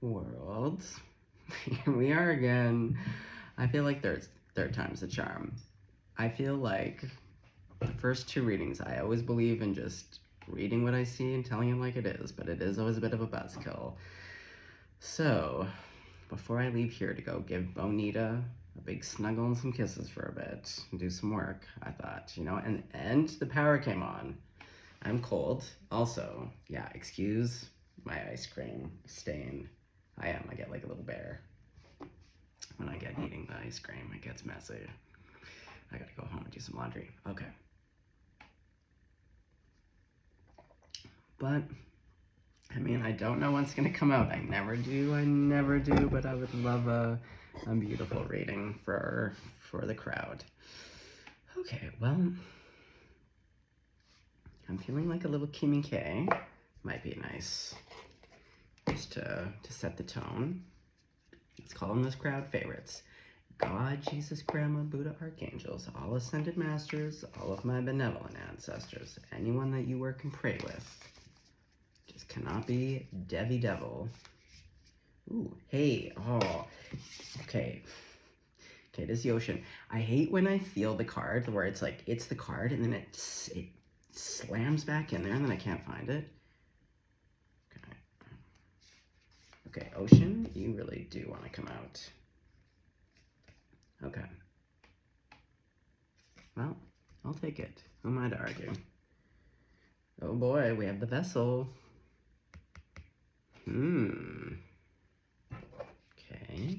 world. Here we are again. I feel like third time's the charm. I feel like the first two readings, I always believe in just reading what I see and telling it like it is, but it is always a bit of a buzzkill. So, before I leave here to go give Bonita a big snuggle and some kisses for a bit and do some work, I thought, and the power came on. I'm cold. Also, yeah, excuse my ice cream stain. I get like a little bear. When I get eating the ice cream, it gets messy. I gotta go home and do some laundry. Okay. But, I don't know what's gonna come out. I never do, but I would love a beautiful reading for the crowd. Okay, well, I'm feeling like a little Kimmy K. Might be nice just to set the tone. Let's call them this crowd favorites. God, Jesus, Grandma, Buddha, Archangels, all ascended masters, all of my benevolent ancestors, anyone that you work and pray with. Just cannot be Devi Devil. Ooh, hey, oh, okay. Okay, this is the ocean. I hate when I feel the card where it's like, it's the card, and then it slams back in there, and then I can't find it. Okay, ocean, you really do want to come out. Okay. Well, I'll take it. Who am I to argue? Oh boy, we have the vessel. Okay,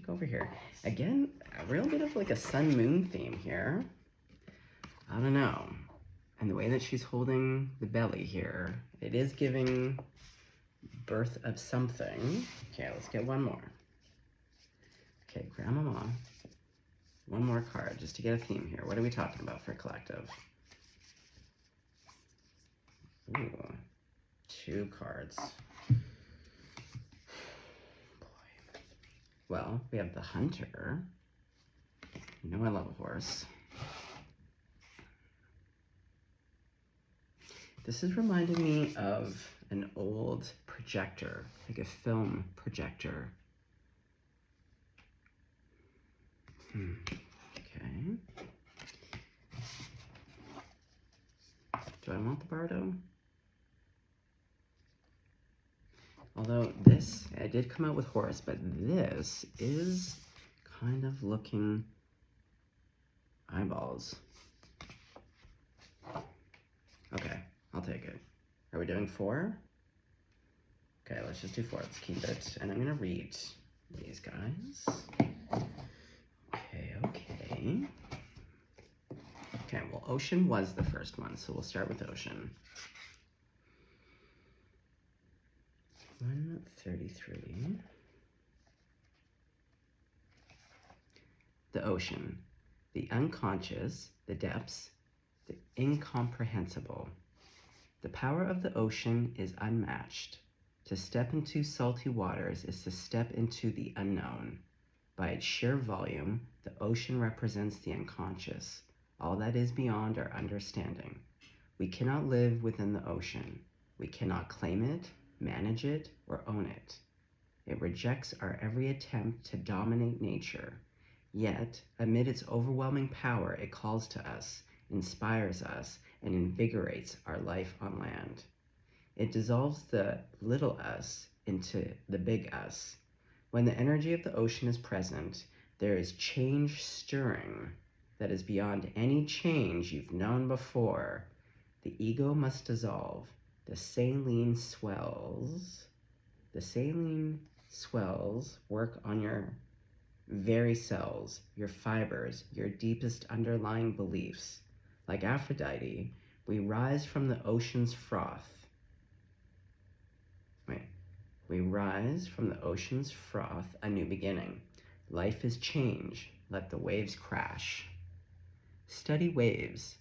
go over here. Again, a real bit of like a sun-moon theme here. I don't know. And the way that she's holding the belly here, it is giving birth of something. Okay, let's get one more. Okay, Grandmama. One more card, just to get a theme here. What are we talking about for collective? Ooh, 2 cards. Boy. Well, we have the Hunter. You know I love a horse. This is reminding me of an old projector, like a film projector. Okay. Do I want the Bardo? Although this, I did come out with Horus, but this is kind of looking eyeballs. Okay, I'll take it. Are we doing 4? Okay, let's just do 4. Let's keep it. And I'm going to read these guys. Okay. Okay, well, Ocean was the first one, so we'll start with Ocean. 133. The ocean, the unconscious, the depths, the incomprehensible. The power of the ocean is unmatched. To step into salty waters is to step into the unknown. By its sheer volume, the ocean represents the unconscious, all that is beyond our understanding. We cannot live within the ocean. We cannot claim it, manage it, or own it. It rejects our every attempt to dominate nature. Yet, amid its overwhelming power, it calls to us, inspires us, and invigorates our life on land. It dissolves the little us into the big us. When the energy of the ocean is present, there is change stirring that is beyond any change you've known before. The ego must dissolve. The saline swells work on your very cells, your fibers, your deepest underlying beliefs. Like Aphrodite, we rise from the ocean's froth. We rise from the ocean's froth, a new beginning. Life is change. Let the waves crash. Study waves.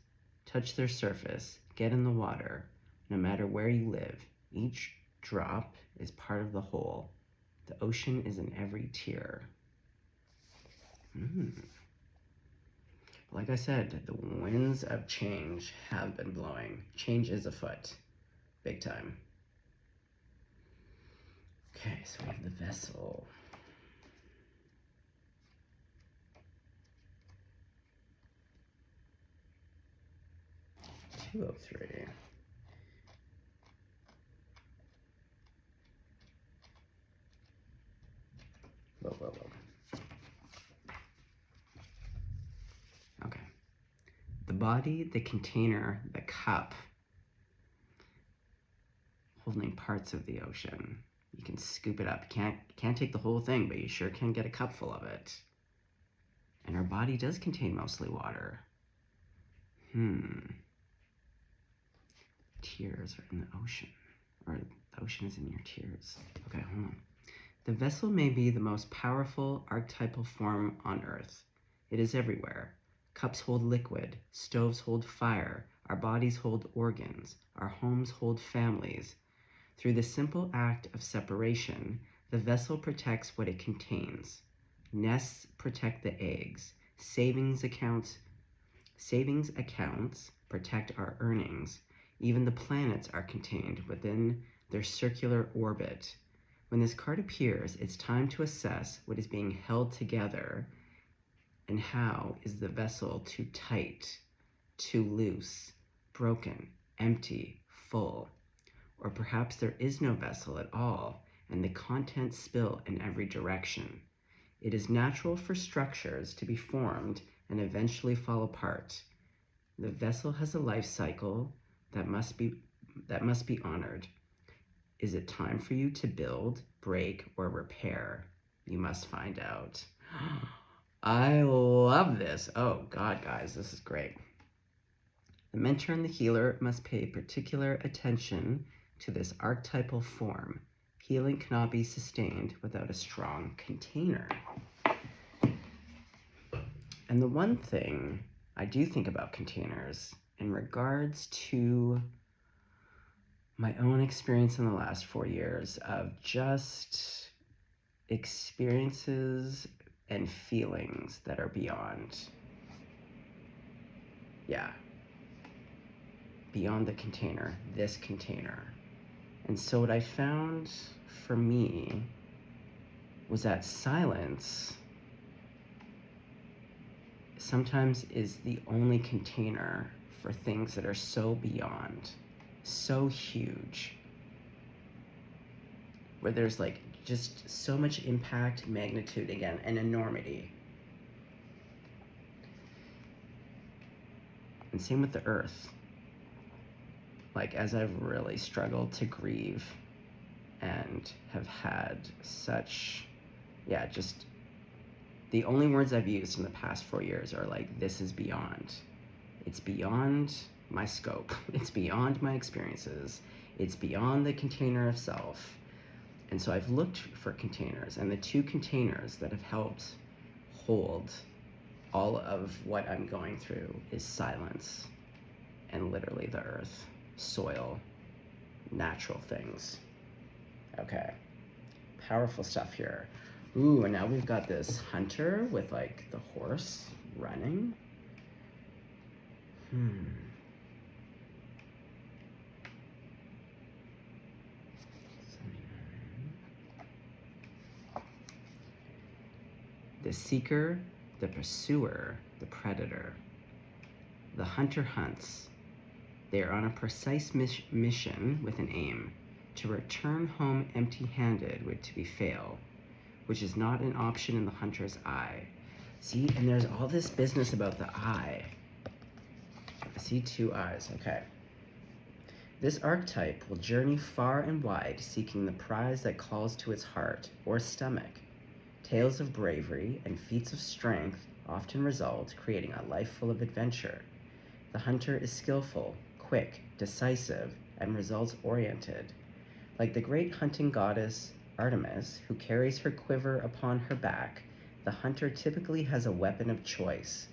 Touch their surface. Get in the water. No matter where you live, each drop is part of the whole. The ocean is in every tear. Like I said, the winds of change have been blowing. Change is afoot. Big time. Okay, so we have the vessel. Two oh three. Whoa. Okay. The body, the container, the cup, holding parts of the ocean. You can scoop it up. You can't take the whole thing, but you sure can get a cup full of it. And our body does contain mostly water. Tears are in the ocean. Or the ocean is in your tears. Okay, hold on. The vessel may be the most powerful archetypal form on Earth. It is everywhere. Cups hold liquid, stoves hold fire, our bodies hold organs, our homes hold families. Through the simple act of separation, the vessel protects what it contains. Nests protect the eggs. Savings accounts protect our earnings. Even the planets are contained within their circular orbit. When this card appears, it's time to assess what is being held together and how is the vessel too tight, too loose, broken, empty, full. Or perhaps there is no vessel at all and the contents spill in every direction. It is natural for structures to be formed and eventually fall apart. The vessel has a life cycle that must be honored. Is it time for you to build, break, or repair? You must find out. I love this. Oh God, guys, this is great. The mentor and the healer must pay particular attention to this archetypal form. Healing cannot be sustained without a strong container. And the one thing I do think about containers in regards to my own experience in the last 4 years of just experiences and feelings that are beyond the container, this container. And so what I found for me was that silence sometimes is the only container for things that are so beyond, so huge, where there's like just so much impact, magnitude, again, and enormity. And same with the earth. Like, as I've really struggled to grieve and have had such, just the only words I've used in the past 4 years are like, this is beyond. It's beyond my scope. It's beyond my experiences. It's beyond the container of self. And so I've looked for containers, and the two containers that have helped hold all of what I'm going through is silence and literally the earth, soil, natural things. Okay, powerful stuff here. Ooh, and now we've got this hunter with like the horse running. The seeker, the pursuer, the predator. The hunter hunts. They are on a precise mission with an aim, to return home empty-handed would to be fail, which is not an option in the hunter's eye. See, and there's all this business about the eye. I see two eyes, okay. This archetype will journey far and wide, seeking the prize that calls to its heart or stomach. Tales of bravery and feats of strength often result, creating a life full of adventure. The hunter is skillful, quick, decisive, and results-oriented. Like the great hunting goddess Artemis, who carries her quiver upon her back, the hunter typically has a weapon of choice.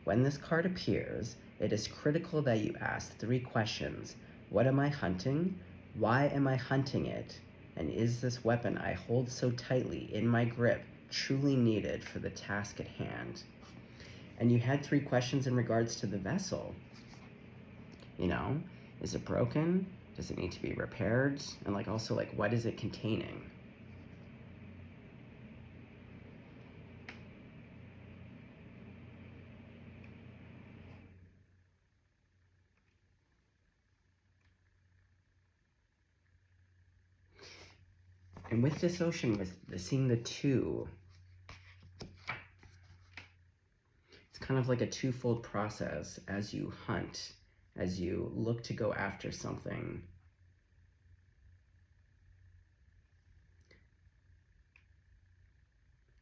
When this card appears, it is critical that you ask 3 questions. What am I hunting? Why am I hunting it? And is this weapon I hold so tightly in my grip truly needed for the task at hand? And you had 3 questions in regards to the vessel. You know, is it broken? Does it need to be repaired? And like also like, what is it containing? And with this ocean, with seeing the two, it's kind of like a twofold process as you hunt, as you look to go after something.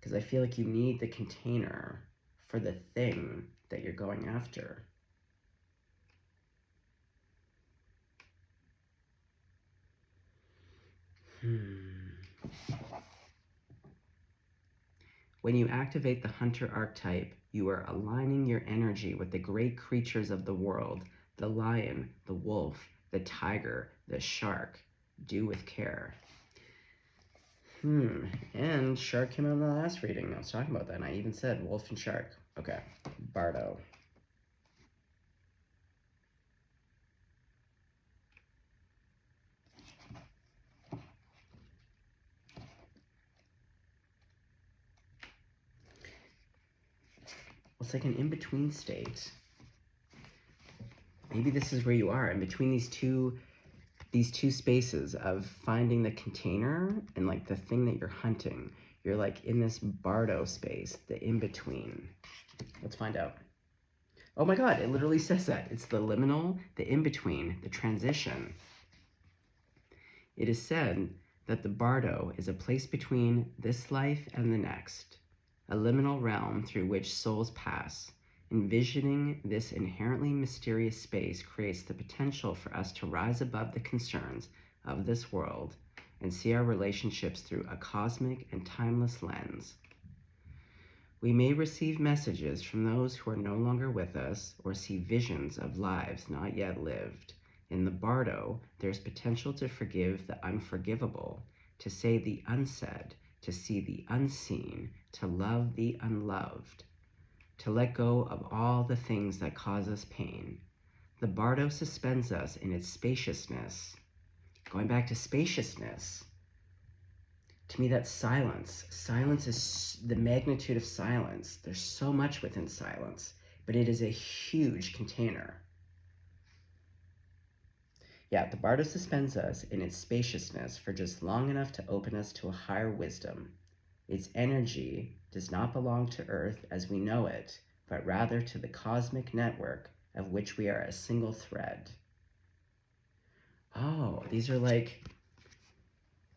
Because I feel like you need the container for the thing that you're going after. When you activate the hunter archetype, you are aligning your energy with the great creatures of the world, the lion, the wolf, the tiger, the shark. Do with care. And shark came out in the last reading. I was talking about that, and I even said wolf and shark. Okay, Bardo. It's like an in-between state. Maybe this is where you are, in between these two spaces of finding the container and like the thing that you're hunting. You're like in this Bardo space, the in-between. Let's find out. Oh my God, it literally says that. It's the liminal, the in-between, the transition. It is said that the Bardo is a place between this life and the next, a liminal realm through which souls pass. Envisioning this inherently mysterious space creates the potential for us to rise above the concerns of this world and see our relationships through a cosmic and timeless lens. We may receive messages from those who are no longer with us or see visions of lives not yet lived. In the Bardo, there's potential to forgive the unforgivable, to say the unsaid, to see the unseen, to love the unloved, to let go of all the things that cause us pain. The Bardo suspends us in its spaciousness. Going back to spaciousness, to me that's silence. Silence is the magnitude of silence. There's so much within silence, but it is a huge container. Yeah, the Bardo suspends us in its spaciousness for just long enough to open us to a higher wisdom. Its energy does not belong to Earth as we know it, but rather to the cosmic network of which we are a single thread. Oh, these are like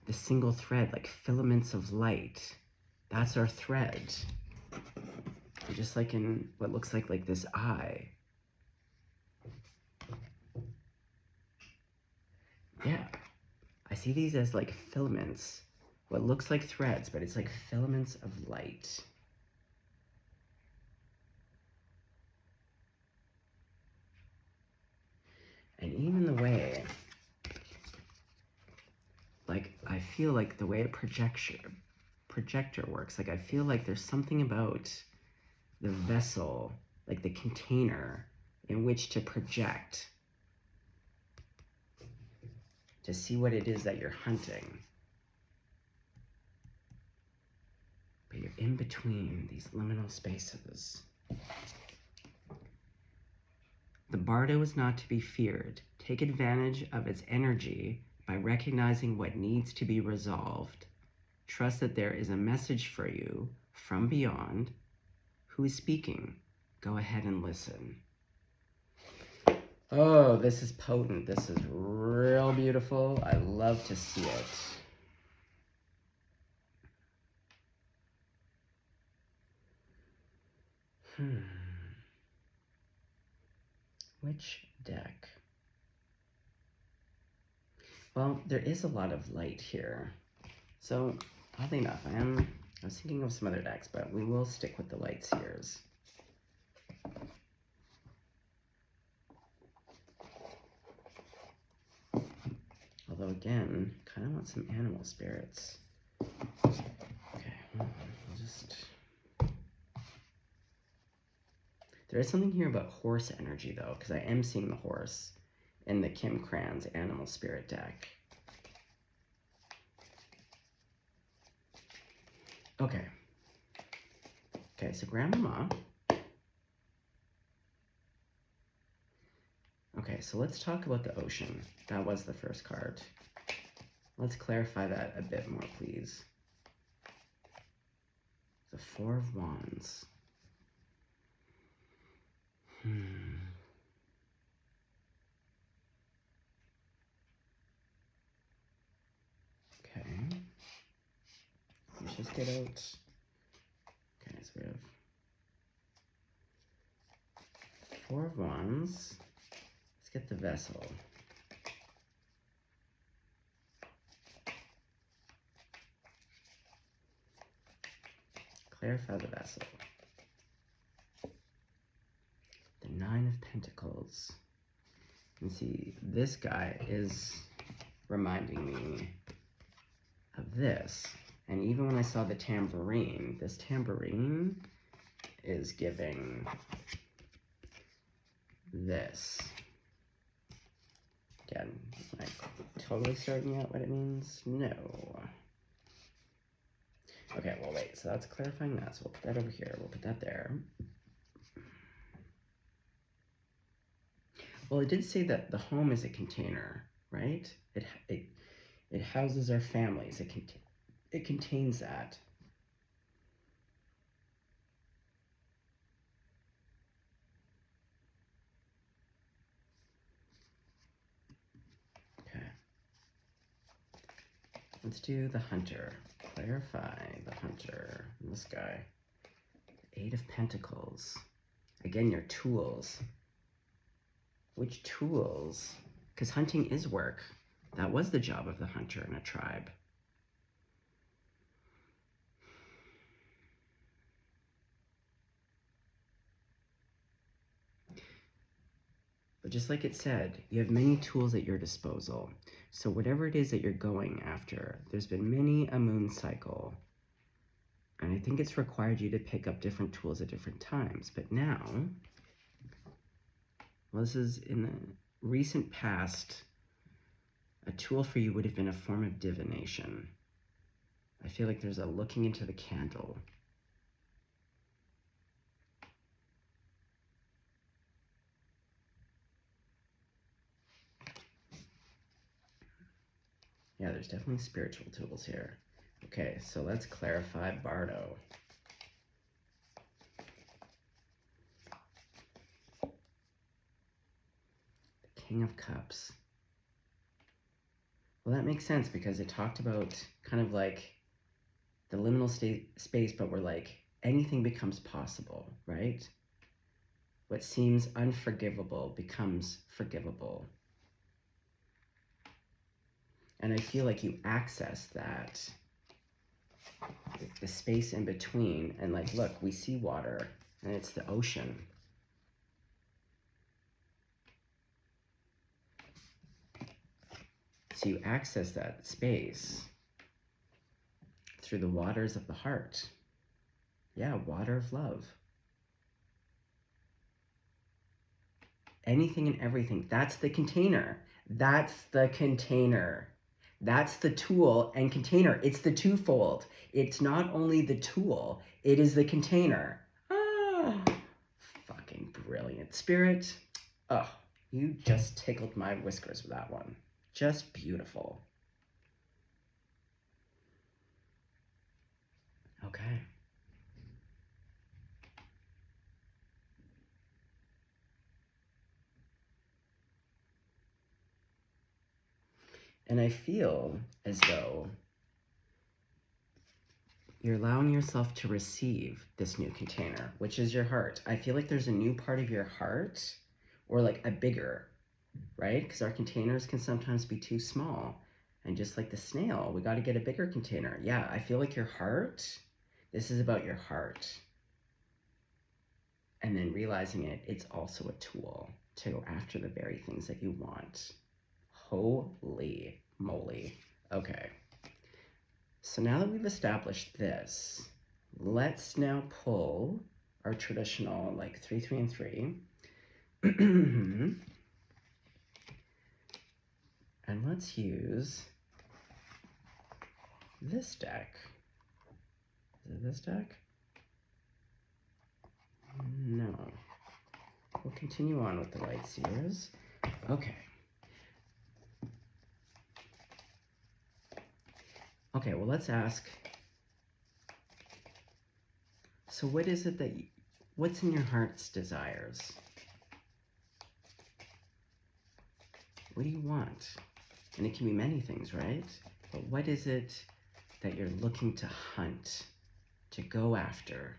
the single thread, like filaments of light. That's our thread. They're just like in what looks like this eye. Yeah, I see these as like filaments. What looks like threads, but it's like filaments of light. And even the way, like, I feel like the way a projector works, like I feel like there's something about the vessel, like the container in which to project, to see what it is that you're hunting. But you're in between these liminal spaces. The Bardo is not to be feared. Take advantage of its energy by recognizing what needs to be resolved. Trust that there is a message for you from beyond. Who is speaking? Go ahead and listen. Oh, this is potent. This is real beautiful. I love to see it. Which deck? Well, there is a lot of light here. So, oddly enough, I was thinking of some other decks, but we will stick with the light seers. Although again, kind of want some animal spirits. Okay, we'll just... There is something here about horse energy though, because I am seeing the horse in the Kim Kranz animal spirit deck. Okay. Okay, so Grandmama. Okay, so let's talk about the ocean. That was the first card. Let's clarify that a bit more, please. The Four of Wands. Okay. Let's just get out. Okay, so we have Four of Wands. Let's get the vessel. Clarify the vessel. The Nine of Pentacles. And see, this guy is reminding me of this. And even when I saw the tambourine, this tambourine is giving this. Again, am I totally starting out what it means? No. Okay, well, wait, so that's clarifying that. So we'll put that over here. We'll put that there. Well, it did say that the home is a container, right? It houses our families. It contains that. Okay. Let's do the Hunter. Clarify the Hunter. This guy. Eight of Pentacles. Again, your tools. Which tools? Because hunting is work. That was the job of the hunter in a tribe. But just like it said, you have many tools at your disposal. So whatever it is that you're going after, there's been many a moon cycle. And I think it's required you to pick up different tools at different times. But now, well, this is in the recent past, a tool for you would have been a form of divination. I feel like there's a looking into the candle. Yeah, there's definitely spiritual tools here. Okay, so let's clarify Bardo. The King of Cups. Well, that makes sense because it talked about kind of like the liminal space, but where like anything becomes possible, right? What seems unforgivable becomes forgivable. And I feel like you access that, the space in between, and like, look, we see water, and it's the ocean. So you access that space through the waters of the heart. Yeah, water of love. Anything and everything, that's the container. That's the container. That's the tool and container. It's the twofold. It's not only the tool, it is the container. Ah, fucking brilliant. Spirit, oh, you just tickled my whiskers with that one. Just beautiful. Okay. And I feel as though you're allowing yourself to receive this new container, which is your heart. I feel like there's a new part of your heart, or like a bigger, right? Because our containers can sometimes be too small. And just like the snail, we got to get a bigger container. Yeah, I feel like your heart, this is about your heart. And then realizing it's also a tool to go after the very things that you want. Holy moly. Okay. So now that we've established this, let's now pull our traditional like 3, 3, and 3. And let's use this deck. Is it this deck? No. We'll continue on with the Light Seers. Okay. Okay, well, let's ask, so what is it that, what's in your heart's desires? What do you want? And it can be many things, right? But what is it that you're looking to hunt, to go after?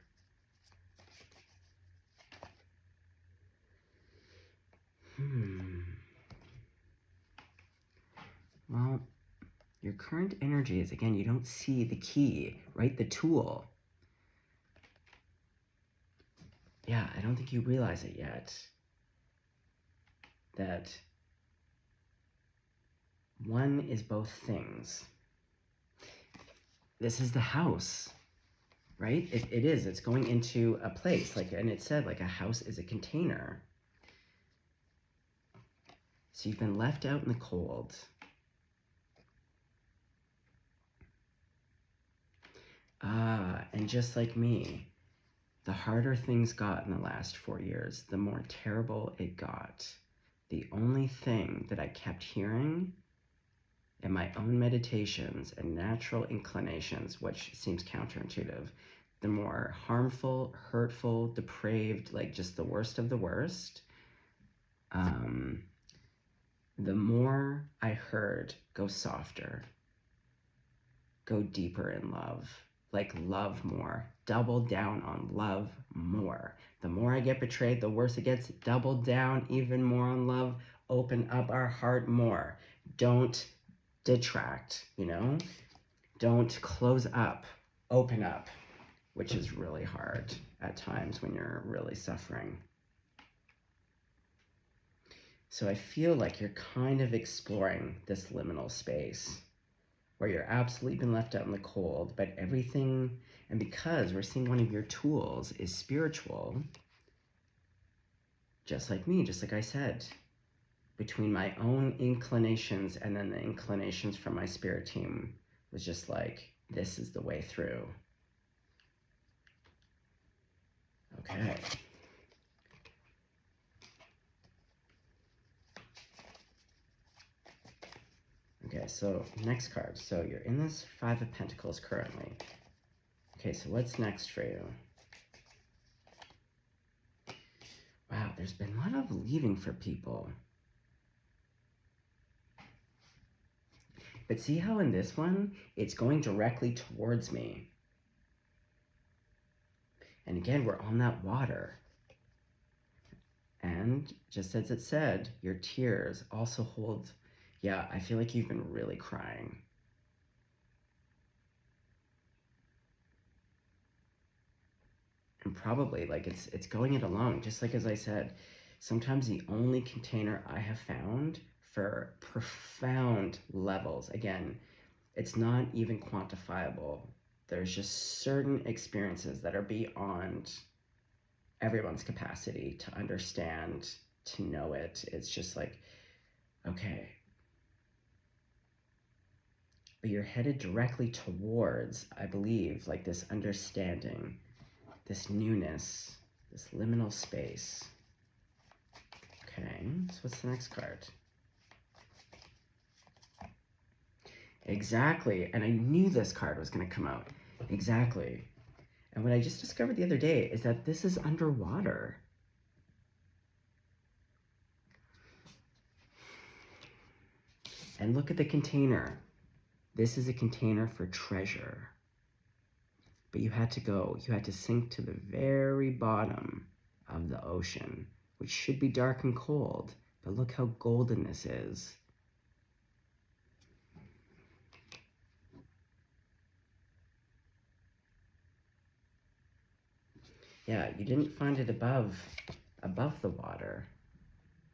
Well, your current energy is, again, you don't see the key, right? The tool. Yeah, I don't think you realize it yet. That one is both things. This is the house, right? It is. It's going into a place, like, and it said, like, a house is a container. So you've been left out in the cold. And just like me, the harder things got in the last 4 years, the more terrible it got. The only thing that I kept hearing in my own meditations and natural inclinations, which seems counterintuitive, the more harmful, hurtful, depraved, like just the worst of the worst, the more I heard, go softer, go deeper in love, like love more, double down on love more. The more I get betrayed, the worse it gets. Double down even more on love, open up our heart more. Don't detract, you know? Don't close up, open up, which is really hard at times when you're really suffering. So I feel like you're kind of exploring this liminal space where you're absolutely been left out in the cold, but everything, and because we're seeing one of your tools is spiritual, just like me, just like I said, between my own inclinations and then the inclinations from my spirit team was just like, this is the way through. Okay. Okay, so next card. So you're in this Five of Pentacles currently. Okay, so what's next for you? Wow, there's been a lot of leaving for people. But see how in this one, it's going directly towards me. And again, we're on that water. And just as it said, your tears also hold, yeah, I feel like you've been really crying. And probably like it's going it alone, just like as I said, sometimes the only container I have found for profound levels, again, it's not even quantifiable. There's just certain experiences that are beyond everyone's capacity to understand, to know it. It's just like, okay. But you're headed directly towards, I believe, like this understanding, this newness, this liminal space. Okay, so what's the next card? Exactly, and I knew this card was going to come out. Exactly. And what I just discovered the other day is that this is underwater. And look at the container. This is a container for treasure. But you had to sink to the very bottom of the ocean, which should be dark and cold. But look how golden this is. Yeah, you didn't find it above the water.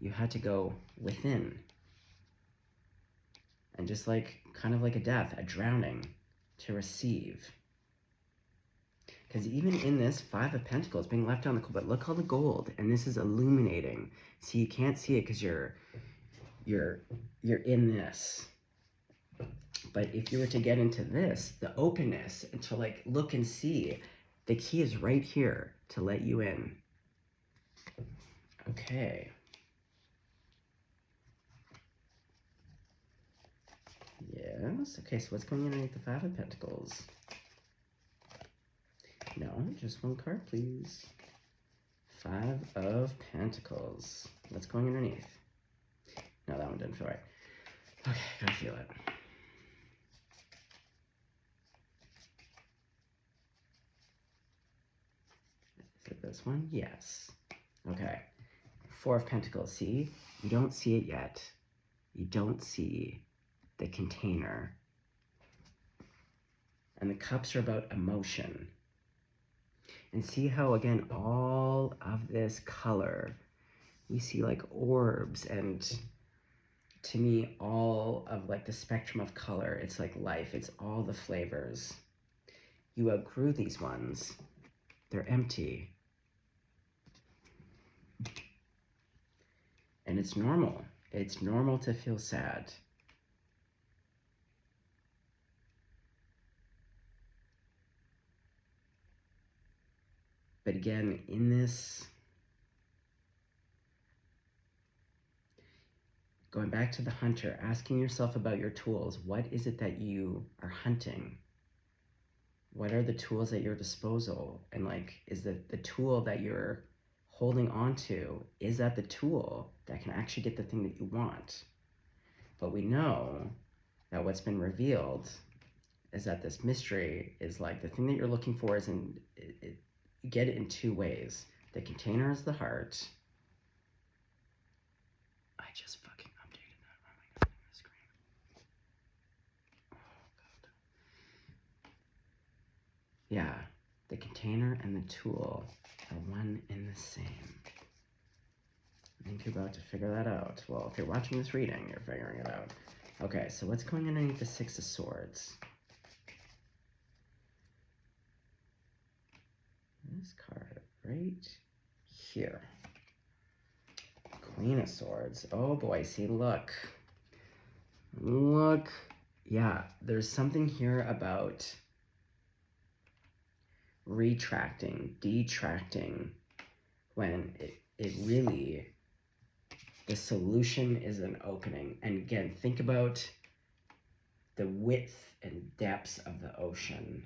You had to go within. And just like, kind of like a death, a drowning, to receive. Because even in this Five of Pentacles being left on the cold, but look all the gold, and this is illuminating. See, you can't see it because you're in this. But if you were to get into this, the openness, and to like look and see, the key is right here to let you in. Okay. Yes. Okay, so what's going underneath the Five of Pentacles? No, just one card, please. Five of Pentacles. What's going underneath? No, that one didn't feel right. Okay, gotta feel it. Is it this one? Yes. Okay. Four of Pentacles. See? You don't see it yet. You don't see the container. And the cups are about emotion. And see how, again, all of this color, we see like orbs, and to me, all of like the spectrum of color, it's like life. It's all the flavors. You outgrew these ones. They're empty. And it's normal. It's normal to feel sad. But again, in this, going back to the hunter, asking yourself about your tools. What is it that you are hunting? What are the tools at your disposal? And like, is the tool that you're holding on to, is that the tool that can actually get the thing that you want? But we know that what's been revealed is that this mystery is like the thing that you're looking for is you get it in two ways. The container is the heart. I just fucking updated that. Oh my god, I'm gonna scream. Oh god. Yeah, the container and the tool are one and the same. I think you're about to figure that out. Well, if you're watching this reading, you're figuring it out. Okay, so what's going underneath the Six of Swords? This card right here. Queen of Swords. Oh boy, see, look. Look. Yeah, there's something here about retracting, detracting, when it really, the solution is an opening. And again, think about the width and depths of the ocean.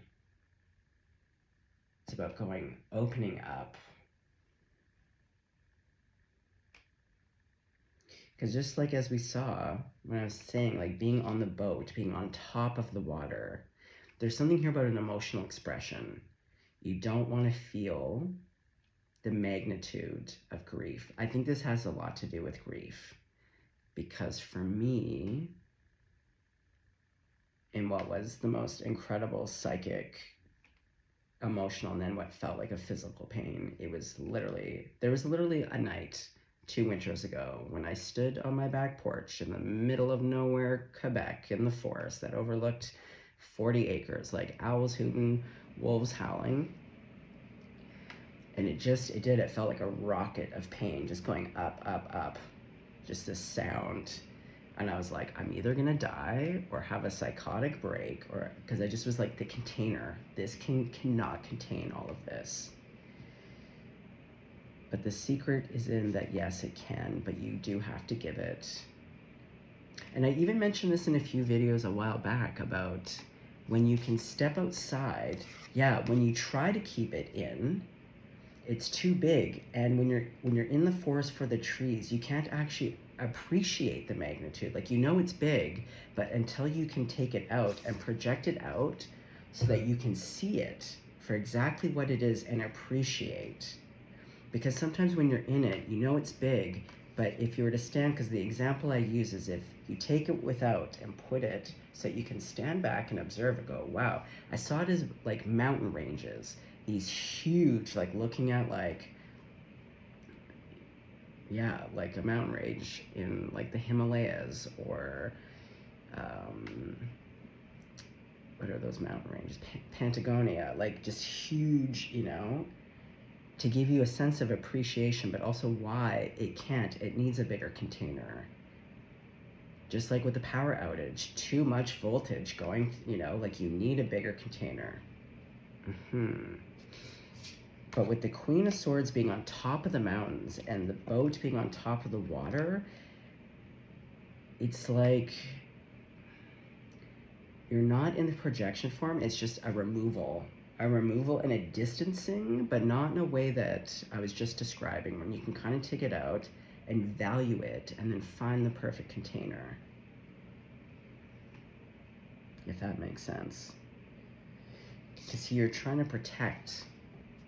It's about opening up. Because just like as we saw, when I was saying, like being on the boat, being on top of the water, there's something here about an emotional expression. You don't want to feel the magnitude of grief. I think this has a lot to do with grief. Because for me, in what was the most incredible psychic, emotional, and then what felt like a physical pain, there was literally a night 2 winters ago when I stood on my back porch in the middle of nowhere, Quebec, in the forest that overlooked 40 acres, like owls hooting, wolves howling. And it felt like a rocket of pain, just going up, up, up, just this sound. And I was like, I'm either gonna die or have a psychotic break, or because I just was like, the container, this cannot contain all of this. But the secret is in that, yes, it can, but you do have to give it. And I even mentioned this in a few videos a while back about when you can step outside. Yeah, when you try to keep it in, it's too big. And when you're in the forest for the trees, you can't actually appreciate the magnitude. Like, you know it's big, but until you can take it out and project it out so that you can see it for exactly what it is and appreciate. Because sometimes when you're in it, you know it's big, but if you were to stand, because the example I use is if you take it without and put it so that you can stand back and observe it, go, wow, I saw it as like mountain ranges, these huge, like looking at like, yeah, like a mountain range in like the Himalayas, or what are those mountain ranges? Patagonia, like just huge, you know, to give you a sense of appreciation, but also why it needs a bigger container. Just like with the power outage, too much voltage going, you know, like you need a bigger container. But with the Queen of Swords being on top of the mountains and the boat being on top of the water, it's like you're not in the projection form. It's just a removal and a distancing, but not in a way that I was just describing, when you can kind of take it out and value it and then find the perfect container, if that makes sense. Because see, you're trying to protect.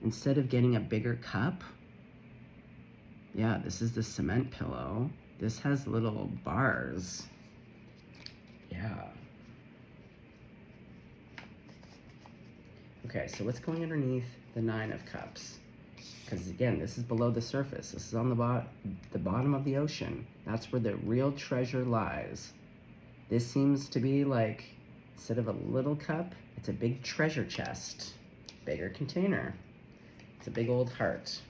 Instead of getting a bigger cup, yeah, this is the cement pillow. This has little bars. Yeah. Okay, so what's going underneath the 9 of Cups? Because again, this is below the surface. This is on the bottom of the ocean. That's where the real treasure lies. This seems to be like, instead of a little cup, it's a big treasure chest. Bigger container. It's a big old heart.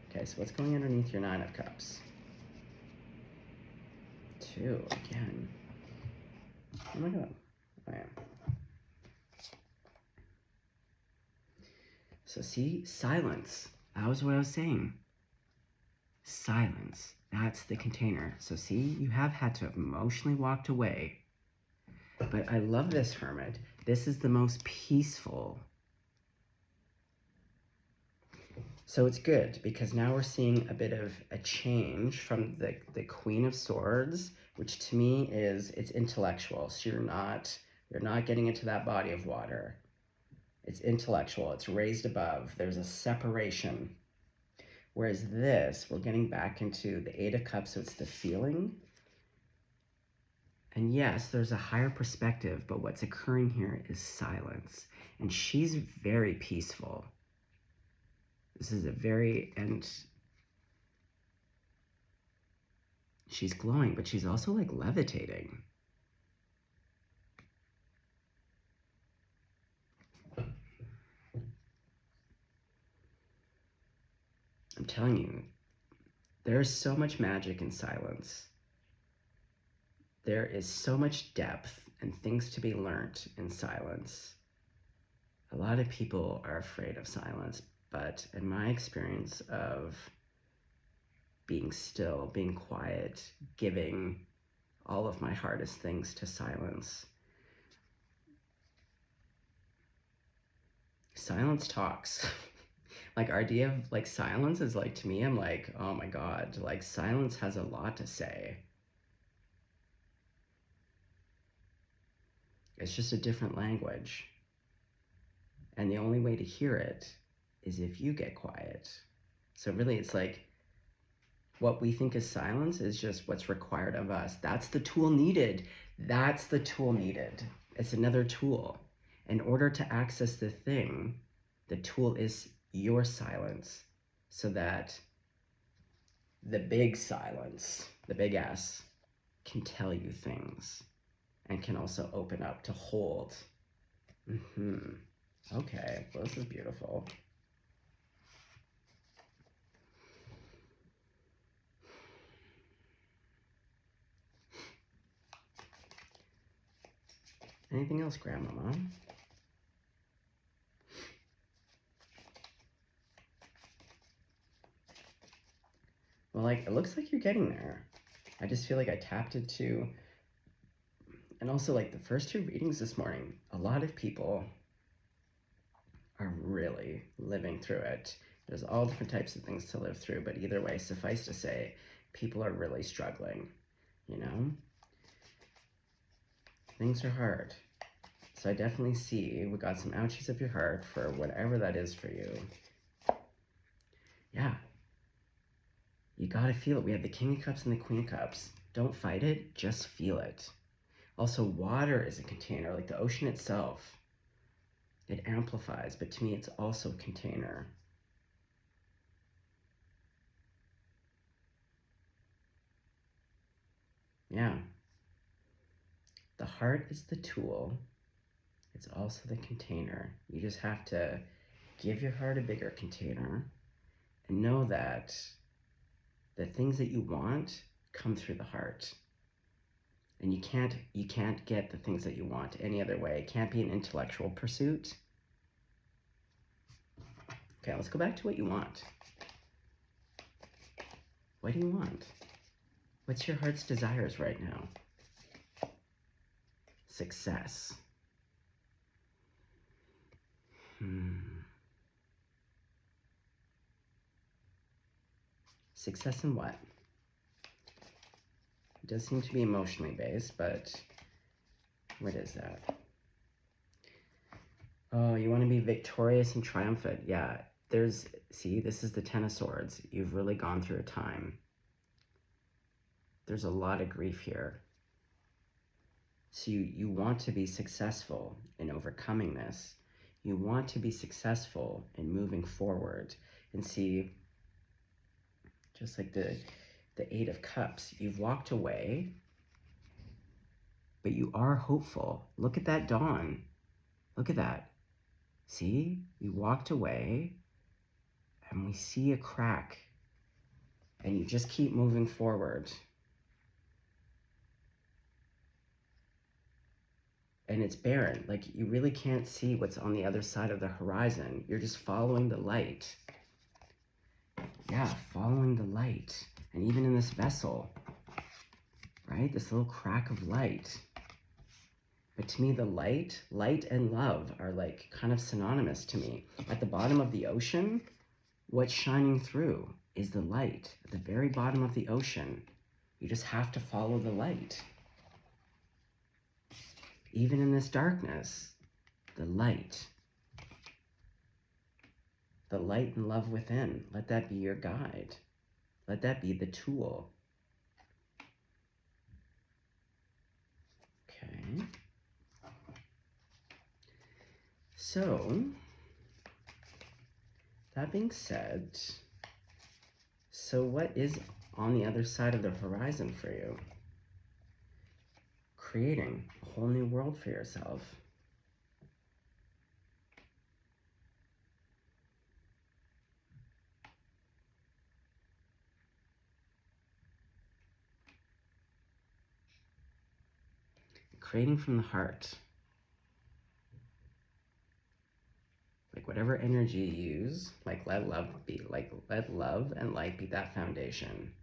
Okay, so what's going underneath your 9 of Cups? 2 again. Oh my god. Oh yeah. So see, silence. That was what I was saying. Silence. That's the container. So see, you have had to have emotionally walked away. But I love this Hermit. This is the most peaceful. So it's good, because now we're seeing a bit of a change from the Queen of Swords, which to me is, it's intellectual. So you're not getting into that body of water. It's intellectual, it's raised above, there's a separation. Whereas this, we're getting back into the 8 of Cups, so it's the feeling. And yes, there's a higher perspective, but what's occurring here is silence. And she's very peaceful. This is a very, and she's glowing, but she's also like levitating. I'm telling you, there's so much magic in silence. There is so much depth and things to be learnt in silence. A lot of people are afraid of silence, but in my experience of being still, being quiet, giving all of my hardest things to silence, silence talks. Like, our idea of like silence is like, to me, I'm like, oh my god, like silence has a lot to say. It's just a different language. And the only way to hear it is if you get quiet. So really, it's like, what we think is silence is just what's required of us. That's the tool needed. That's the tool needed. It's another tool. In order to access the thing, the tool is your silence, so that the big silence, the big S, can tell you things and can also open up to hold. Okay, well, this is beautiful. Anything else, Grandmama? Well, like, it looks like you're getting there. I just feel like I tapped into, and also like the first 2 readings this morning, a lot of people are really living through it. There's all different types of things to live through, but either way, suffice to say, people are really struggling, you know? Things are hard. So I definitely see we got some ouchies of your heart for whatever that is for you. Yeah. You gotta feel it. We have the King of Cups and the Queen of Cups. Don't fight it, just feel it. Also, water is a container, like the ocean itself. It amplifies, but to me, it's also a container. Yeah. The heart is the tool. It's also the container. You just have to give your heart a bigger container and know that the things that you want come through the heart. And you can't get the things that you want any other way. It can't be an intellectual pursuit. Okay, let's go back to what you want. What do you want? What's your heart's desires right now? Success. Success in what? It does seem to be emotionally based, but what is that? Oh, you want to be victorious and triumphant. Yeah, see, this is the Ten of Swords. You've really gone through a time. There's a lot of grief here. So you want to be successful in overcoming this. You want to be successful in moving forward. And see, just like the Eight of Cups, you've walked away, but you are hopeful. Look at that dawn. Look at that. See, you walked away and we see a crack and you just keep moving forward. And it's barren. Like, you really can't see what's on the other side of the horizon. You're just following the light. Yeah, following the light. And even in this vessel, right? This little crack of light. But to me, the light and love are like kind of synonymous to me. At the bottom of the ocean, what's shining through is the light. At the very bottom of the ocean, you just have to follow the light. Even in this darkness, the light and love within, let that be your guide. Let that be the tool. Okay. So, that being said, so what is on the other side of the horizon for you? Creating a whole new world for yourself. Creating from the heart. Like, whatever energy you use, like let love and light be that foundation.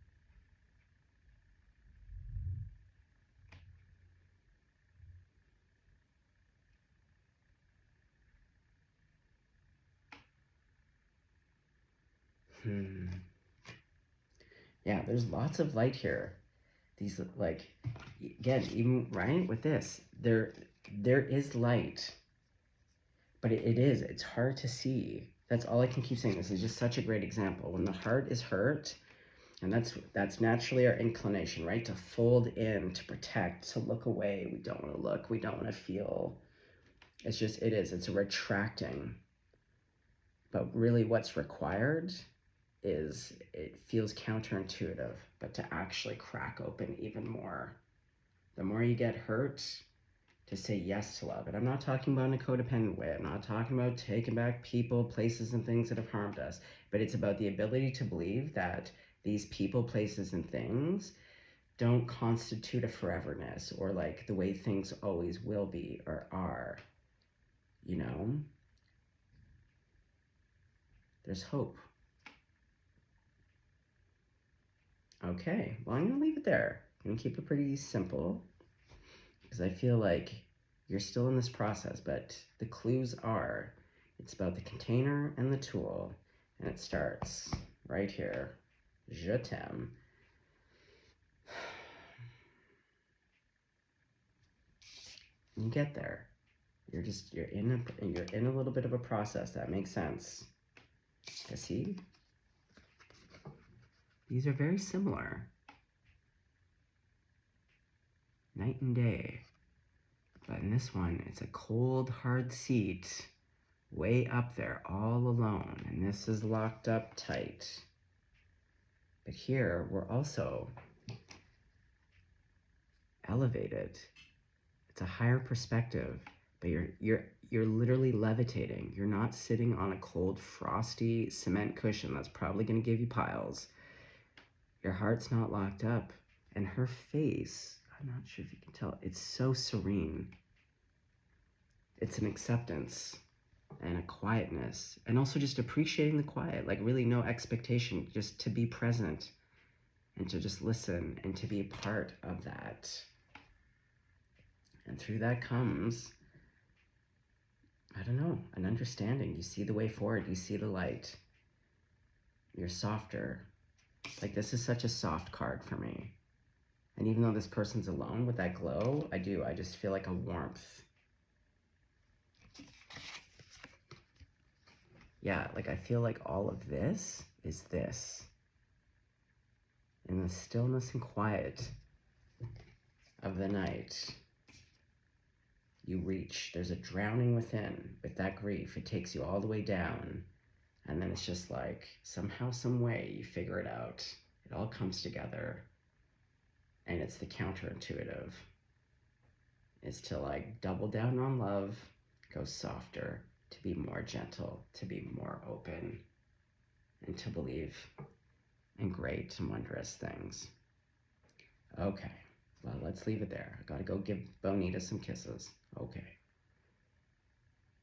Yeah, there's lots of light here. These, like, again, even right with this, there is light, but it's hard to see. That's all I can keep saying. This is just such a great example. When the heart is hurt, and that's naturally our inclination, right? To fold in, to protect, to look away. We don't want to look. We don't want to feel. It's a retracting. But really what's required is, it feels counterintuitive, but to actually crack open even more. The more you get hurt, to say yes to love. And I'm not talking about in a codependent way. I'm not talking about taking back people, places, and things that have harmed us. But it's about the ability to believe that these people, places, and things don't constitute a foreverness, or like the way things always will be or are. You know? There's hope. Okay, well, I'm going to leave it there. I'm going to keep it pretty simple, because I feel like you're still in this process, but the clues are, it's about the container and the tool, and it starts right here. Je t'aime. You get there. You're in a little bit of a process. That makes sense. You see? These are very similar. Night and day. But in this one, it's a cold, hard seat way up there, all alone. And this is locked up tight. But here, we're also elevated. It's a higher perspective, but you're literally levitating. You're not sitting on a cold, frosty cement cushion that's probably going to give you piles. Your heart's not locked up. And her face, I'm not sure if you can tell, it's so serene. It's an acceptance and a quietness, and also just appreciating the quiet, like really no expectation, just to be present and to just listen and to be a part of that. And through that comes, I don't know, an understanding. You see the way forward. You see the light. You're softer. Like, this is such a soft card for me. And even though this person's alone with that glow, I just feel like a warmth. Yeah, like I feel like all of this is this. In the stillness and quiet of the night, you reach. There's a drowning within. With that grief, it takes you all the way down. And then it's just like, somehow, some way, you figure it out. It all comes together. And it's the counterintuitive. Is to like double down on love, go softer, to be more gentle, to be more open, and to believe in great and wondrous things. Okay, well, let's leave it there. I gotta go give Bonita some kisses. Okay.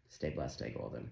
Stay blessed, stay golden.